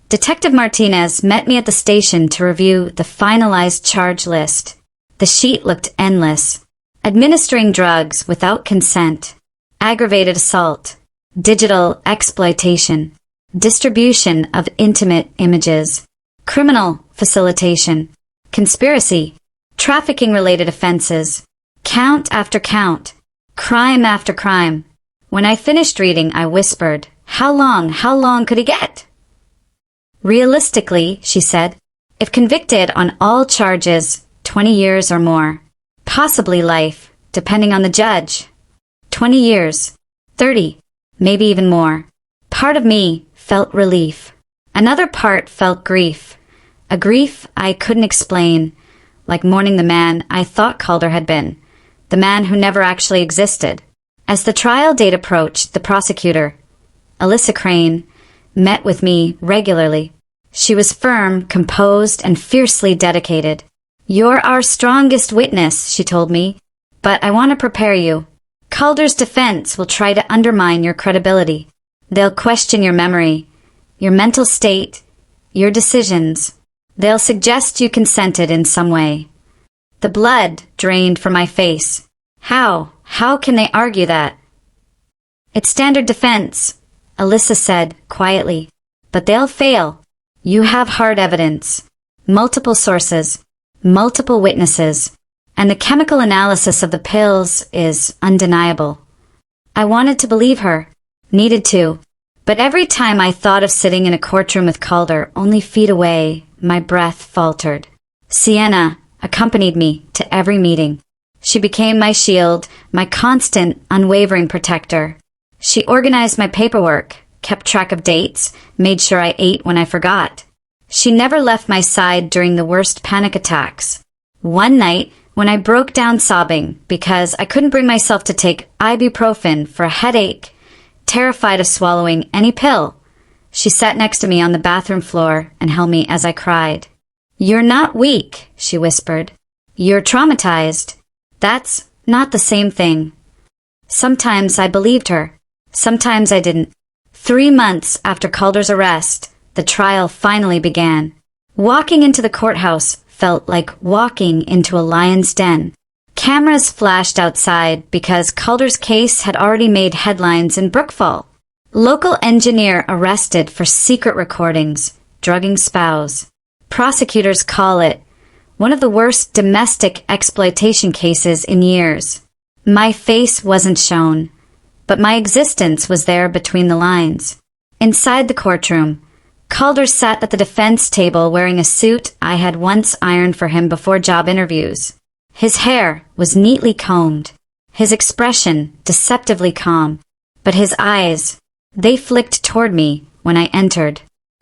Detective Martinez met me at the station to review the finalized charge list. The sheet looked endless. Administering drugs without consent, aggravated assault, digital exploitation, distribution of intimate images, criminal facilitation, conspiracy, trafficking-related offenses, count after count, crime after crime. When I finished reading, I whispered, how long could he get? Realistically, she said, if convicted on all charges, 20 years or more. Possibly life, depending on the judge. 20 years, 30, maybe even more. Part of me felt relief. Another part felt grief. A grief I couldn't explain, like mourning the man I thought Calder had been, the man who never actually existed. As the trial date approached, the prosecutor, Alyssa Crane, met with me regularly. She was firm, composed, and fiercely dedicated. You're our strongest witness, she told me, but I want to prepare you. Calder's defense will try to undermine your credibility. They'll question your memory, your mental state, your decisions. They'll suggest you consented in some way. The blood drained from my face. How can they argue that? It's standard defense, Alyssa said quietly, but they'll fail. You have hard evidence, multiple sources, multiple witnesses, and the chemical analysis of the pills is undeniable. I wanted to believe her, needed to, but every time I thought of sitting in a courtroom with Calder only feet away, my breath faltered. Sienna accompanied me to every meeting. She became my shield, my constant, unwavering protector. She organized my paperwork, kept track of dates, made sure I ate when I forgot. She never left my side during the worst panic attacks. One night, when I broke down sobbing because I couldn't bring myself to take ibuprofen for a headache, terrified of swallowing any pill, she sat next to me on the bathroom floor and held me as I cried. You're not weak, she whispered. You're traumatized. That's not the same thing. Sometimes I believed her. Sometimes I didn't. 3 months after Calder's arrest, the trial finally began. Walking into the courthouse felt like walking into a lion's den. Cameras flashed outside because Calder's case had already made headlines in Brookfall. Local engineer arrested for secret recordings, drugging spouse. Prosecutors call it one of the worst domestic exploitation cases in years. My face wasn't shown, but my existence was there between the lines. Inside the courtroom, Calder sat at the defense table wearing a suit I had once ironed for him before job interviews. His hair was neatly combed, his expression deceptively calm, but his eyes, they flicked toward me when I entered.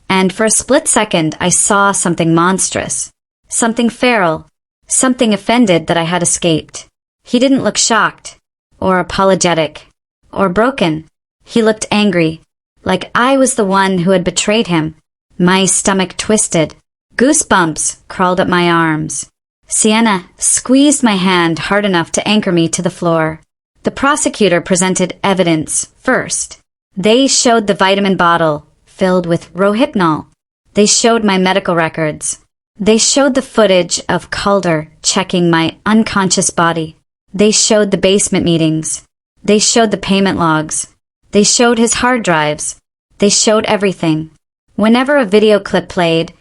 And for a split second I saw something monstrous, something feral, something offended that I had escaped. He didn't look shocked or apologetic. or broken. He looked angry, like I was the one who had betrayed him. My stomach twisted. Goosebumps crawled up my arms. Sienna squeezed my hand hard enough to anchor me to the floor. The prosecutor presented evidence first. They showed the vitamin bottle filled with Rohypnol. They showed my medical records. They showed the footage of Calder checking my unconscious body. They showed the basement meetings. They showed the payment logs. They showed his hard drives. They showed everything. Whenever a video clip played,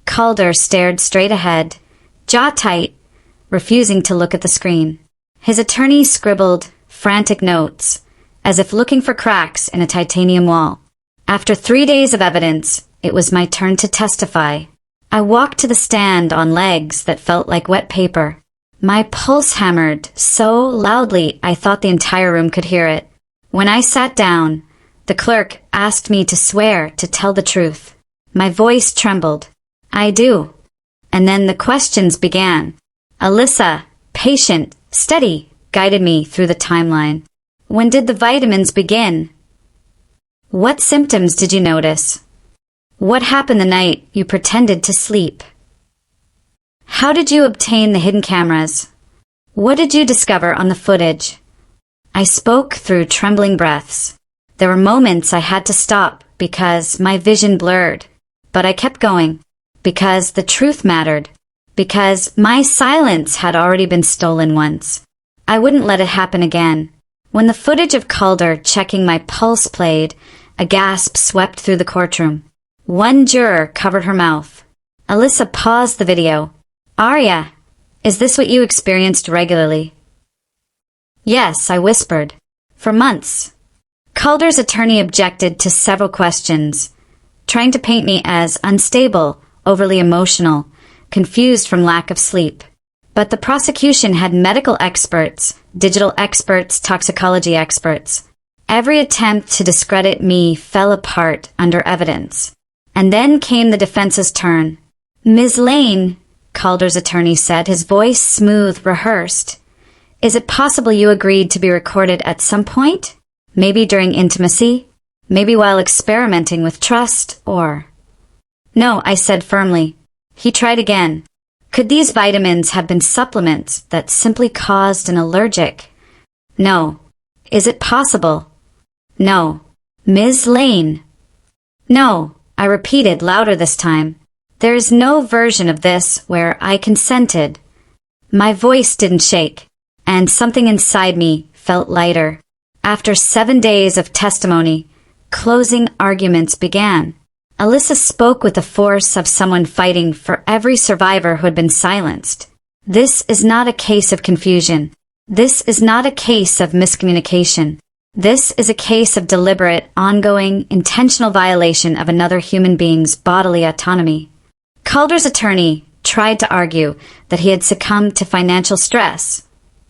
Calder stared straight ahead, jaw tight, refusing to look at the screen. His attorney scribbled frantic notes, as if looking for cracks in a titanium wall. After 3 days of evidence, it was my turn to testify. I walked to the stand on legs that felt like wet paper. My pulse hammered so loudly I thought the entire room could hear it. When I sat down, the clerk asked me to swear to tell the truth. My voice trembled. I do. And then the questions began. Alyssa, patient, steady, guided me through the timeline. When did the vitamins begin? What symptoms did you notice? What happened the night you pretended to sleep? How did you obtain the hidden cameras? What did you discover on the footage? I spoke through trembling breaths. There were moments I had to stop because my vision blurred, but I kept going because the truth mattered, because my silence had already been stolen once. I wouldn't let it happen again. When the footage of Calder checking my pulse played, a gasp swept through the courtroom. One juror covered her mouth. Alyssa paused the video. Arya, is this what you experienced regularly? Yes, I whispered. For months. Calder's attorney objected to several questions, trying to paint me as unstable, overly emotional, confused from lack of sleep. But the prosecution had medical experts, digital experts, toxicology experts. Every attempt to discredit me fell apart under evidence. And then came the defense's turn. Ms. Lane, Calder's attorney said, his voice smooth, rehearsed. Is it possible you agreed to be recorded at some point? Maybe during intimacy? Maybe while experimenting with trust, or... No, I said firmly. He tried again. Could these vitamins have been supplements that simply caused an allergic? No. Is it possible? No. Ms. Lane. No, I repeated louder this time. There is no version of this where I consented. My voice didn't shake, and something inside me felt lighter. After 7 days of testimony, closing arguments began. Alyssa spoke with the force of someone fighting for every survivor who had been silenced. This is not a case of confusion. This is not a case of miscommunication. This is a case of deliberate, ongoing, intentional violation of another human being's bodily autonomy. Calder's attorney tried to argue that he had succumbed to financial stress,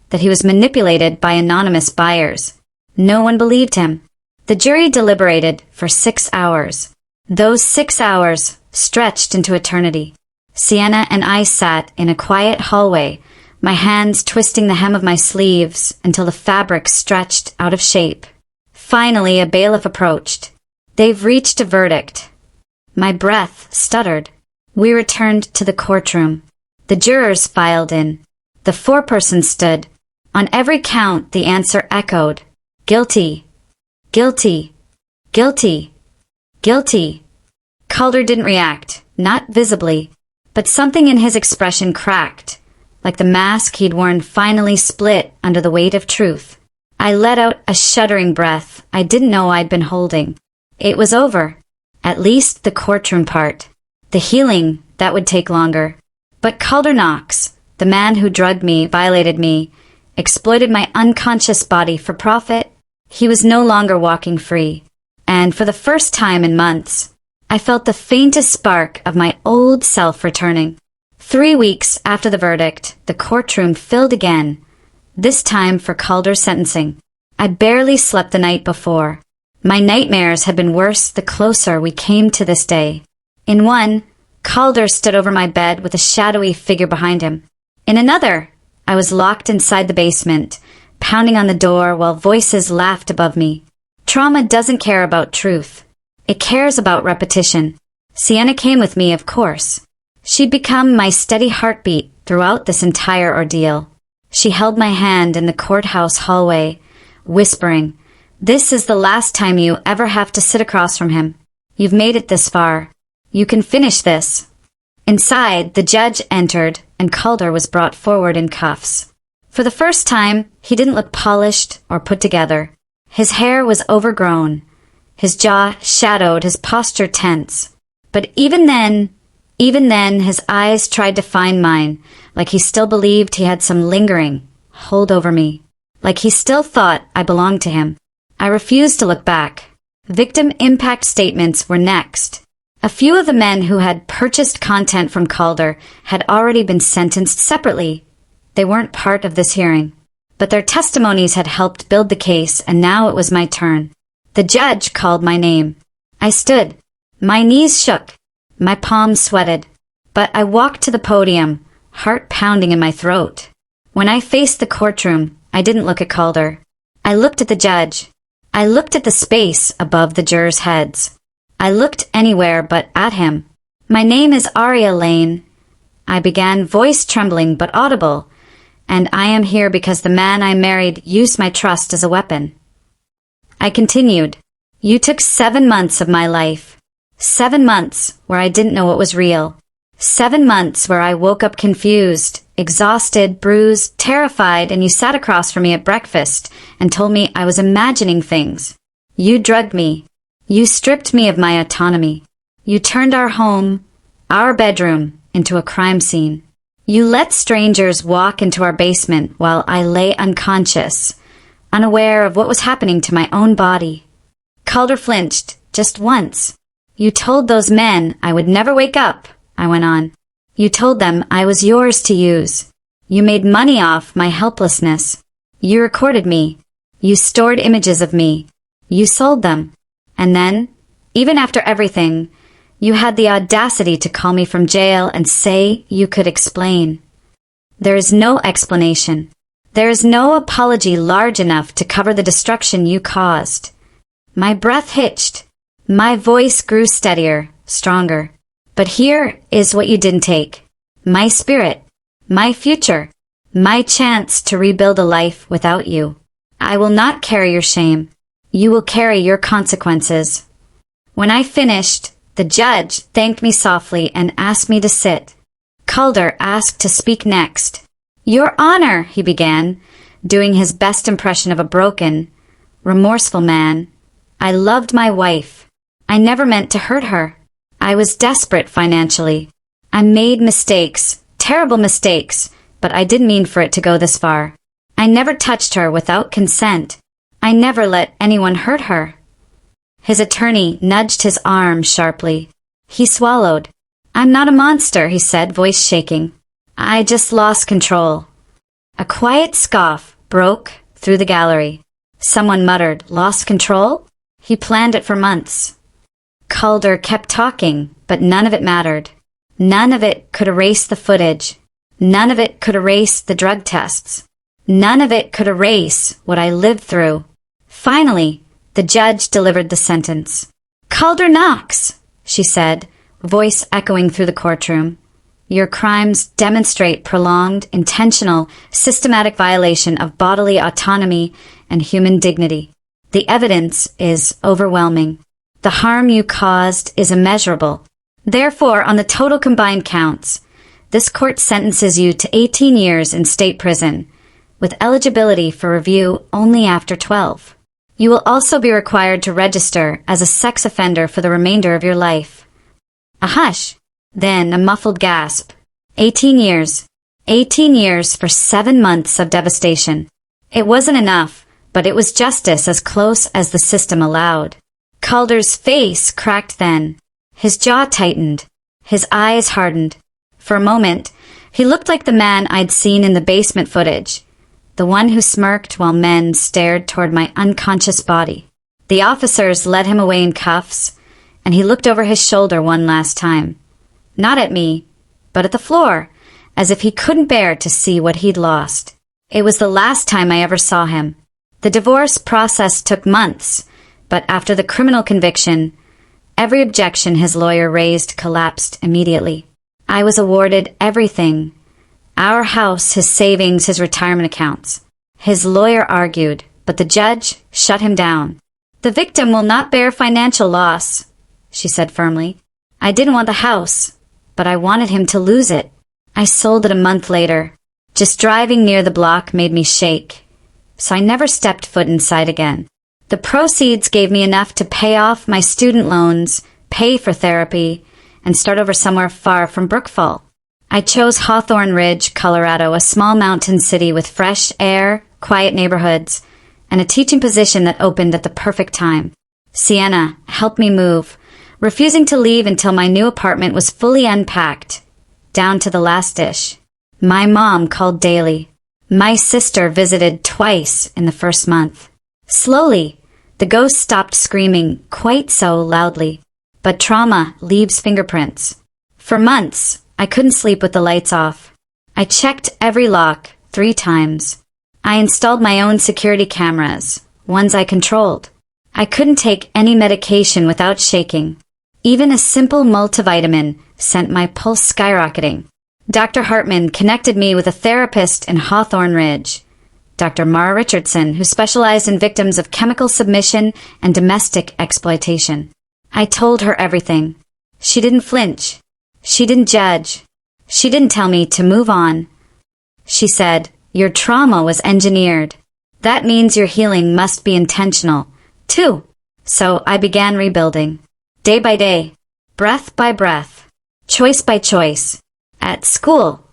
that he was manipulated by anonymous buyers. No one believed him. The jury deliberated for 6 hours. Those 6 hours stretched into eternity. Sienna and I sat in a quiet hallway, my hands twisting the hem of my sleeves until the fabric stretched out of shape. Finally, a bailiff approached. They've reached a verdict. My breath stuttered. We returned to the courtroom. The jurors filed in. The foreperson stood. On every count, the answer echoed. Guilty. Guilty. Guilty. Guilty. Calder didn't react, not visibly, but something in his expression cracked, like the mask he'd worn finally split under the weight of truth. I let out a shuddering breath I didn't know I'd been holding. It was over, at least the courtroom part. The healing, that would take longer. But Calder Knox, the man who drugged me, violated me, exploited my unconscious body for profit, he was no longer walking free. And for the first time in months, I felt the faintest spark of my old self returning. 3 weeks after the verdict, the courtroom filled again, this time for Calder's sentencing. I barely slept the night before. My nightmares had been worse the closer we came to this day. In one, Calder stood over my bed with a shadowy figure behind him. In another, I was locked inside the basement, pounding on the door while voices laughed above me. Trauma doesn't care about truth. It cares about repetition. Sienna came with me, of course. She'd become my steady heartbeat throughout this entire ordeal. She held my hand in the courthouse hallway, whispering, "This is the last time you ever have to sit across from him. You've made it this far. You can finish this." Inside, the judge entered, and Calder was brought forward in cuffs. For the first time, he didn't look polished or put together. His hair was overgrown, his jaw shadowed, his posture tense. But even then, his eyes tried to find mine, like he still believed he had some lingering hold over me, like he still thought I belonged to him. I refused to look back. Victim impact statements were next. A few of the men who had purchased content from Calder had already been sentenced separately. They weren't part of this hearing, but their testimonies had helped build the case, and now it was my turn. The judge called my name. I stood. My knees shook. My palms sweated. But I walked to the podium, heart pounding in my throat. When I faced the courtroom, I didn't look at Calder. I looked at the judge. I looked at the space above the jurors' heads. I looked anywhere but at him. "My name is Aria Lane," I began, voice trembling but audible, "and I am here because the man I married used my trust as a weapon." I continued, "You took 7 months of my life. 7 months where I didn't know what was real. 7 months where I woke up confused, exhausted, bruised, terrified, and you sat across from me at breakfast and told me I was imagining things. You drugged me. You stripped me of my autonomy. You turned our home, our bedroom, into a crime scene. You let strangers walk into our basement while I lay unconscious, unaware of what was happening to my own body." Calder flinched, just once. "You told those men I would never wake up," I went on. "You told them I was yours to use. You made money off my helplessness. You recorded me. You stored images of me. You sold them. And then, even after everything, you had the audacity to call me from jail and say you could explain. There is no explanation. There is no apology large enough to cover the destruction you caused." My breath hitched. My voice grew steadier, stronger. "But here is what you didn't take. My spirit, my future, my chance to rebuild a life without you. I will not carry your shame. You will carry your consequences." When I finished, the judge thanked me softly and asked me to sit. Calder asked to speak next. "Your Honor," he began, doing his best impression of a broken, remorseful man, "I loved my wife. I never meant to hurt her. I was desperate financially. I made mistakes, terrible mistakes, but I didn't mean for it to go this far. I never touched her without consent. I never let anyone hurt her." His attorney nudged his arm sharply. He swallowed. "I'm not a monster," he said, voice shaking. "I just lost control." A quiet scoff broke through the gallery. Someone muttered, "Lost control?" He planned it for months. Calder kept talking, but none of it mattered. None of it could erase the footage. None of it could erase the drug tests. None of it could erase what I lived through. Finally, the judge delivered the sentence. "Calder Knox," she said, voice echoing through the courtroom. "Your crimes demonstrate prolonged, intentional, systematic violation of bodily autonomy and human dignity. The evidence is overwhelming. The harm you caused is immeasurable. Therefore, on the total combined counts, this court sentences you to 18 years in state prison, with eligibility for review only after 12. You will also be required to register as a sex offender for the remainder of your life." A hush, then a muffled gasp. 18 years. 18 years for 7 months of devastation. It wasn't enough, but it was justice as close as the system allowed. Calder's face cracked then. His jaw tightened. His eyes hardened. For a moment, he looked like the man I'd seen in the basement footage, the one who smirked while men stared toward my unconscious body. The officers led him away in cuffs, and he looked over his shoulder one last time. Not at me, but at the floor, as if he couldn't bear to see what he'd lost. It was the last time I ever saw him. The divorce process took months, but after the criminal conviction, every objection his lawyer raised collapsed immediately. I was awarded everything. Our house, his savings, his retirement accounts. His lawyer argued, but the judge shut him down. "The victim will not bear financial loss," she said firmly. I didn't want the house, but I wanted him to lose it. I sold it a month later. Just driving near the block made me shake, so I never stepped foot inside again. The proceeds gave me enough to pay off my student loans, pay for therapy, and start over somewhere far from Brookfall. I chose Hawthorne Ridge, Colorado, a small mountain city with fresh air, quiet neighborhoods, and a teaching position that opened at the perfect time. Sienna helped me move, refusing to leave until my new apartment was fully unpacked, down to the last dish. My mom called daily. My sister visited twice in the first month. Slowly, the ghost stopped screaming quite so loudly. But trauma leaves fingerprints. For months, I couldn't sleep with the lights off. I checked every lock 3 times. I installed my own security cameras, ones I controlled. I couldn't take any medication without shaking. Even a simple multivitamin sent my pulse skyrocketing. Dr. Hartman connected me with a therapist in Hawthorne Ridge, Dr. Mara Richardson, who specialized in victims of chemical submission and domestic exploitation. I told her everything. She didn't flinch. She didn't judge. She didn't tell me to move on. She said, "Your trauma was engineered. That means your healing must be intentional, too." So I began rebuilding. Day by day, breath by breath, choice by choice. At school,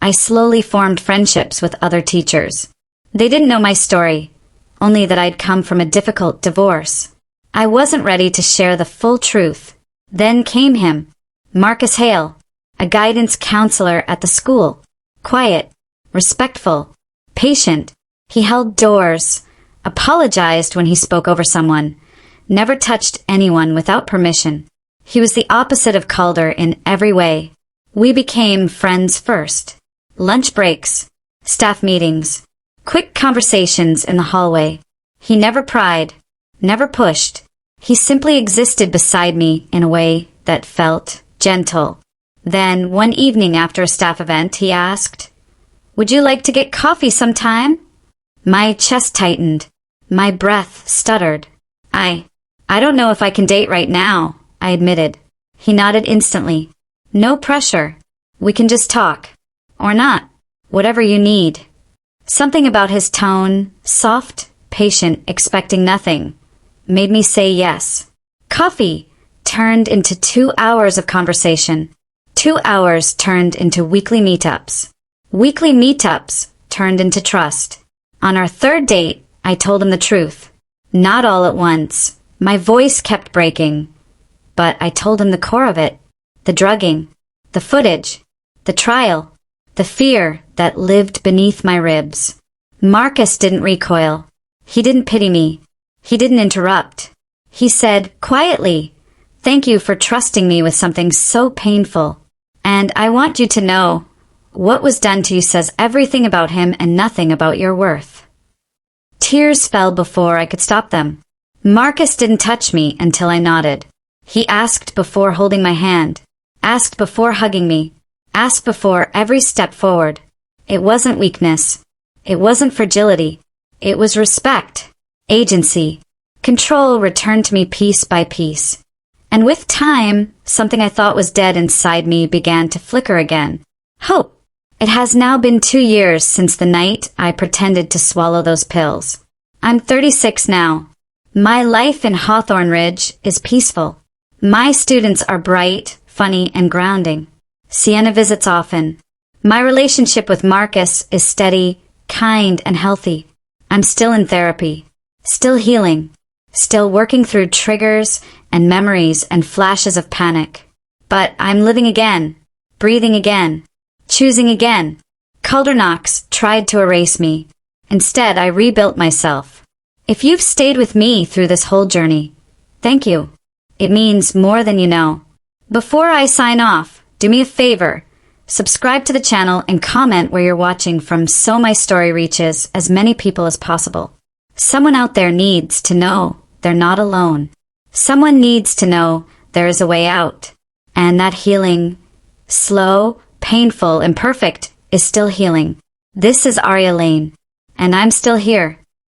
I slowly formed friendships with other teachers. They didn't know my story, only that I'd come from a difficult divorce. I wasn't ready to share the full truth. Then came him, Marcus Hale, a guidance counselor at the school. Quiet, respectful, patient. He held doors, apologized when he spoke over someone, never touched anyone without permission. He was the opposite of Calder in every way. We became friends first. Lunch breaks, staff meetings, quick conversations in the hallway. He never pried, never pushed. He simply existed beside me in a way that felt gentle. Then, one evening after a staff event, he asked, "Would you like to get coffee sometime?" My chest tightened. My breath stuttered. I don't know if I can date right now," I admitted. He nodded instantly. "No pressure. We can just talk. Or not. Whatever you need." Something about his tone, soft, patient, expecting nothing, made me say yes. Coffee turned into 2 hours of conversation. 2 hours turned into weekly meetups. Weekly meetups turned into trust. On our 3rd date, I told him the truth. Not all at once. My voice kept breaking. But I told him the core of it. The drugging, the footage, the trial, the fear that lived beneath my ribs. Marcus didn't recoil. He didn't pity me. He didn't interrupt. He said, quietly, "Thank you for trusting me with something so painful. And I want you to know, what was done to you says everything about him and nothing about your worth." Tears fell before I could stop them. Marcus didn't touch me until I nodded. He asked before holding my hand, asked before hugging me, asked before every step forward. It wasn't weakness. It wasn't fragility. It was respect, agency. Control returned to me piece by piece. And with time, something I thought was dead inside me began to flicker again. Hope. It has now been 2 years since the night I pretended to swallow those pills. I'm 36 now. My life in Hawthorne Ridge is peaceful. My students are bright, funny, and grounding. Sienna visits often. My relationship with Marcus is steady, kind, and healthy. I'm still in therapy, still healing, still working through triggers and memories and flashes of panic. But I'm living again, breathing again, choosing again. Calder Knox tried to erase me. Instead, I rebuilt myself. If you've stayed with me through this whole journey, thank you. It means more than you know. Before I sign off, do me a favor. Subscribe to the channel and comment where you're watching from so my story reaches as many people as possible. Someone out there needs to know they're not alone. Someone needs to know there is a way out. And that healing, slow, painful, imperfect, is still healing. This is Aria Lane, and I'm still here.